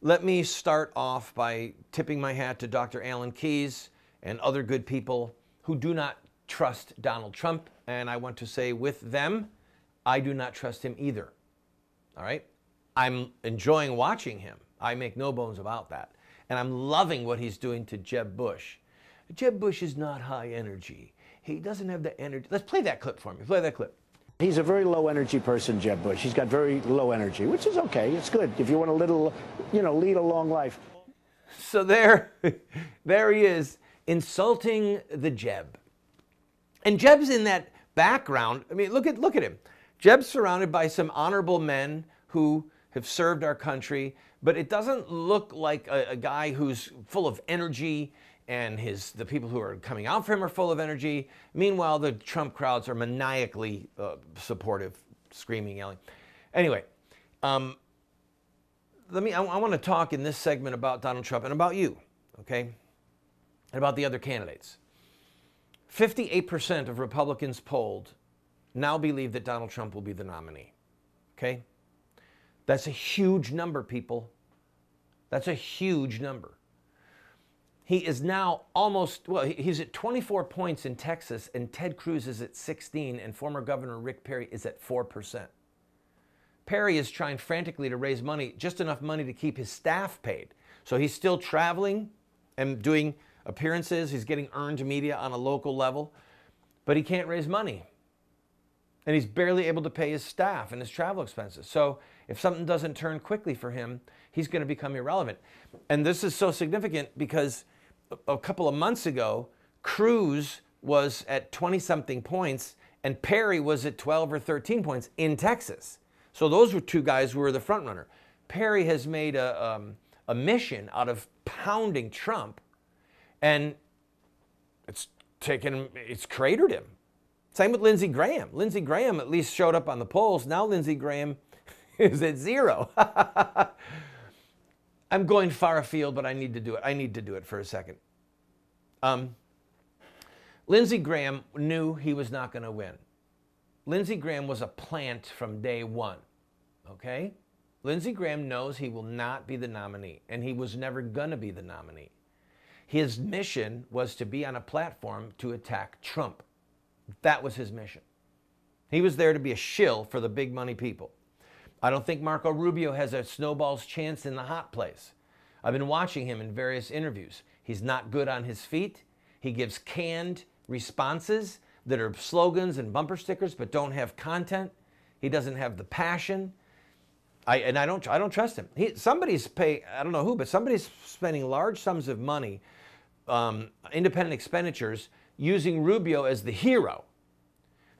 Let me start off by tipping my hat to Dr. Alan Keyes and other good people who do not trust Donald Trump. And I want to say with them, I do not trust him either. All right? I'm enjoying watching him. I make no bones about that. And I'm loving what he's doing to Jeb Bush. Jeb Bush is not high energy. He doesn't have the energy. Let's play that clip for me. Play that clip. He's a very low energy person, Jeb Bush. He's got very low energy, which is okay. It's good if you want to lead a long life. So there he is, insulting the Jeb. And Jeb's in that background. I mean, look at him. Jeb's surrounded by some honorable men who have served our country, but it doesn't look like a guy who's full of energy, and the people who are coming out for him are full of energy. Meanwhile, the Trump crowds are maniacally supportive, screaming, yelling. Anyway, I want to talk in this segment about Donald Trump and about you, okay, and about the other candidates. 58% of Republicans polled now believe that Donald Trump will be the nominee, okay? That's a huge number, people. That's a huge number. He is now he's at 24 points in Texas, and Ted Cruz is at 16, and former Governor Rick Perry is at 4%. Perry is trying frantically to raise money, just enough money to keep his staff paid. So he's still traveling and doing appearances. He's getting earned media on a local level, but he can't raise money. And he's barely able to pay his staff and his travel expenses. So if something doesn't turn quickly for him, he's going to become irrelevant. And this is so significant because a couple of months ago, Cruz was at 20-something points, and Perry was at 12 or 13 points in Texas. So those were two guys who were the front runner. Perry has made a mission out of pounding Trump, and it's cratered him. Same with Lindsey Graham. Lindsey Graham at least showed up on the polls. Now Lindsey Graham is at 0. I'm going far afield, but I need to do it. I need to do it for a second. Lindsey Graham knew he was not going to win. Lindsey Graham was a plant from day one, okay? Lindsey Graham knows he will not be the nominee, and he was never going to be the nominee. His mission was to be on a platform to attack Trump. That was his mission. He was there to be a shill for the big money people. I don't think Marco Rubio has a snowball's chance in the hot place. I've been watching him in various interviews. He's not good on his feet. He gives canned responses that are slogans and bumper stickers but don't have content. He doesn't have the passion. I don't trust him. Somebody's paying, I don't know who, but somebody's spending large sums of money, independent expenditures, using Rubio as the hero.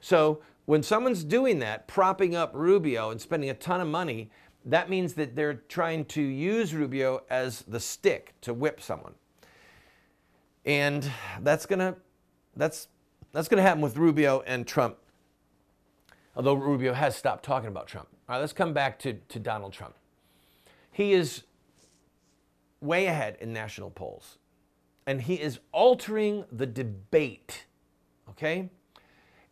So when someone's doing that, propping up Rubio and spending a ton of money, that means that they're trying to use Rubio as the stick to whip someone. And that's gonna happen with Rubio and Trump, although Rubio has stopped talking about Trump. All right, let's come back to Donald Trump. He is way ahead in national polls, and he is altering the debate, okay?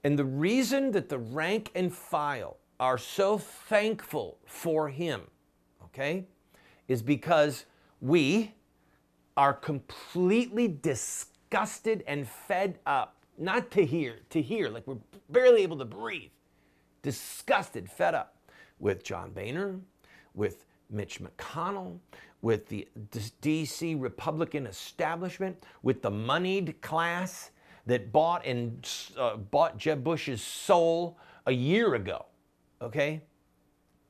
And the reason that the rank and file are so thankful for him, okay, is because we are completely disgusted and fed up, not to hear, like we're barely able to breathe, disgusted, fed up with John Boehner, with Mitch McConnell, with the D.C. Republican establishment, with the moneyed class that bought Jeb Bush's soul a year ago, okay?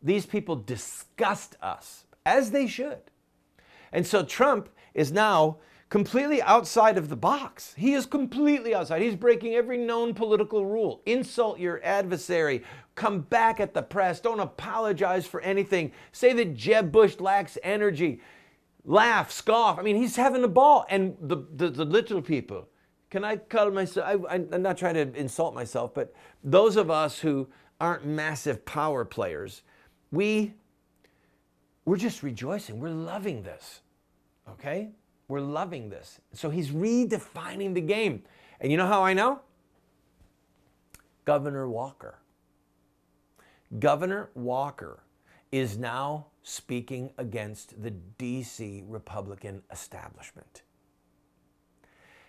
These people disgust us, as they should. And so Trump is now completely outside of the box. He is completely outside. He's breaking every known political rule. Insult your adversary. Come back at the press. Don't apologize for anything. Say that Jeb Bush lacks energy. Laugh, scoff. I mean, he's having a ball. And the little people, can I call myself, I'm not trying to insult myself, but those of us who aren't massive power players, we're just rejoicing. We're loving this, okay? We're loving this. So he's redefining the game. And you know how I know? Governor Walker. Governor Walker is now speaking against the D.C. Republican establishment.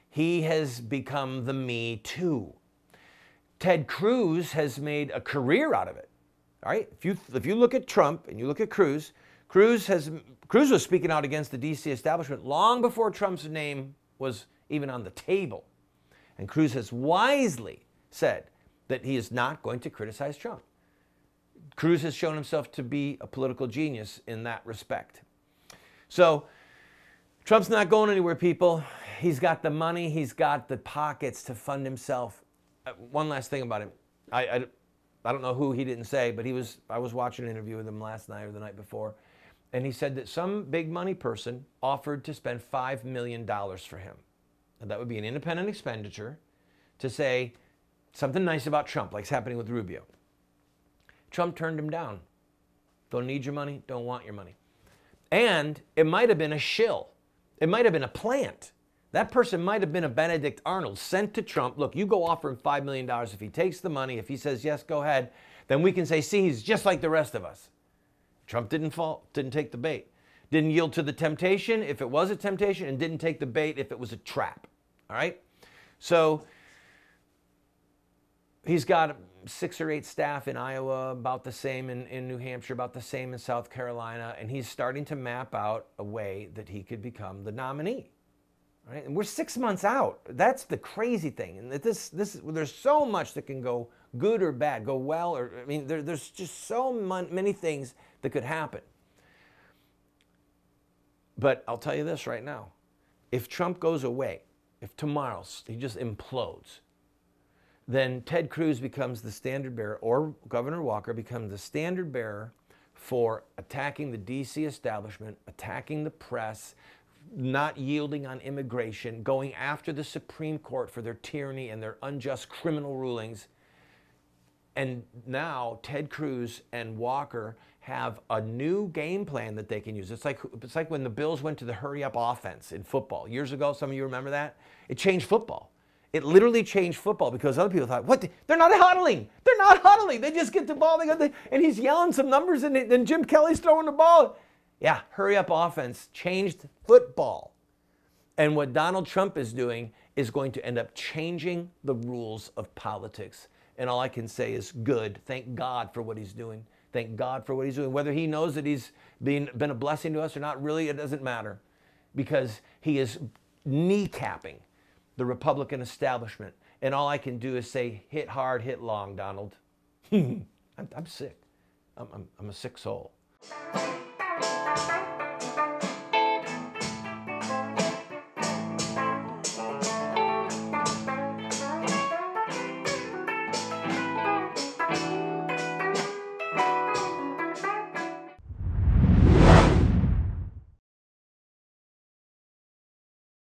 He has become the Me Too. Ted Cruz has made a career out of it. All right? If you look at Trump and you look at Cruz, Cruz was speaking out against the D.C. establishment long before Trump's name was even on the table. And Cruz has wisely said that he is not going to criticize Trump. Cruz has shown himself to be a political genius in that respect. So Trump's not going anywhere, people. He's got the money. He's got the pockets to fund himself. One last thing about him. I don't know who he didn't say, but I was watching an interview with him last night or the night before, and he said that some big money person offered to spend $5 million for him. And that would be an independent expenditure to say something nice about Trump, like it's happening with Rubio. Trump turned him down. Don't need your money, don't want your money. And it might have been a shill. It might have been a plant. That person might have been a Benedict Arnold sent to Trump. Look, you go offer him $5 million. If he takes the money, if he says, yes, go ahead, then we can say, see, he's just like the rest of us. Trump didn't take the bait. Didn't yield to the temptation if it was a temptation, and didn't take the bait if it was a trap. All right? So he's got 6 or 8 staff in Iowa, about the same in New Hampshire, about the same in South Carolina, and he's starting to map out a way that he could become the nominee. Right? And we're 6 months out. That's the crazy thing. And there's so much that can go good or bad, go well, or I mean, there's just so many things that could happen. But I'll tell you this right now. If Trump goes away, if tomorrow he just implodes, then Ted Cruz becomes the standard bearer, or Governor Walker becomes the standard bearer for attacking the D.C. establishment, attacking the press, not yielding on immigration, going after the Supreme Court for their tyranny and their unjust criminal rulings. And now Ted Cruz and Walker have a new game plan that they can use. It's like when the Bills went to the hurry-up offense in football. Years ago, some of you remember that? It changed football. It literally changed football because other people thought, what? They're not huddling. They're not huddling. They just get the ball. And he's yelling some numbers, and then Jim Kelly's throwing the ball. Yeah, hurry-up offense changed football. And what Donald Trump is doing is going to end up changing the rules of politics. And all I can say is good. Thank God for what he's doing. Thank God for what he's doing. Whether he knows that he's been a blessing to us or not, really, it doesn't matter. Because he is kneecapping the Republican establishment. And all I can do is say, hit hard, hit long, Donald. I'm sick. I'm a sick soul.